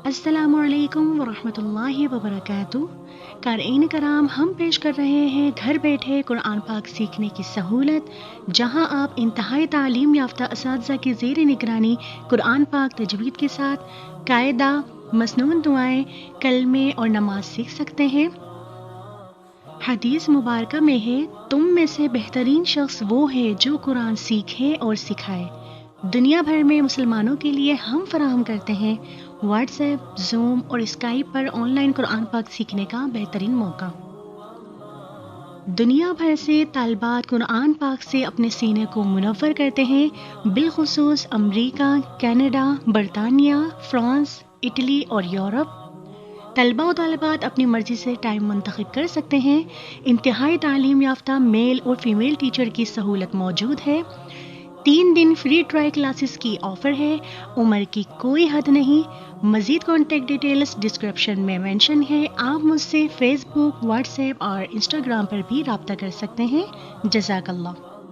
السلام علیکم ورحمۃ اللہ وبرکاتہ۔ قارئین کرام، ہم پیش کر رہے ہیں گھر بیٹھے قرآن پاک سیکھنے کی سہولت، جہاں آپ انتہائی تعلیم یافتہ اساتذہ کی زیر نگرانی قرآن پاک تجوید کے ساتھ قاعدہ، مسنون دعائیں، کلمے اور نماز سیکھ سکتے ہیں۔ حدیث مبارکہ میں ہے، تم میں سے بہترین شخص وہ ہے جو قرآن سیکھے اور سکھائے۔ دنیا بھر میں مسلمانوں کے لیے ہم فراہم کرتے ہیں واٹس ایپ، زوم اور اسکائپ پر آن لائن قرآن پاک سیکھنے کا بہترین موقع۔ دنیا بھر سے طالبات قرآن پاک سے اپنے سینے کو منور کرتے ہیں، بالخصوص امریکہ، کینیڈا، برطانیہ، فرانس، اٹلی اور یورپ۔ طلبہ و طالبات اپنی مرضی سے ٹائم منتخب کر سکتے ہیں۔ انتہائی تعلیم یافتہ میل اور فیمیل ٹیچر کی سہولت موجود ہے۔ 3 دن فری ٹرائی کلاسز کی آفر ہے۔ عمر کی کوئی حد نہیں۔ مزید کانٹیکٹ ڈیٹیلز ڈسکرپشن میں مینشن ہے۔ آپ مجھ سے فیس بک، واٹس ایپ اور انسٹاگرام پر بھی رابطہ کر سکتے ہیں۔ جزاک اللہ۔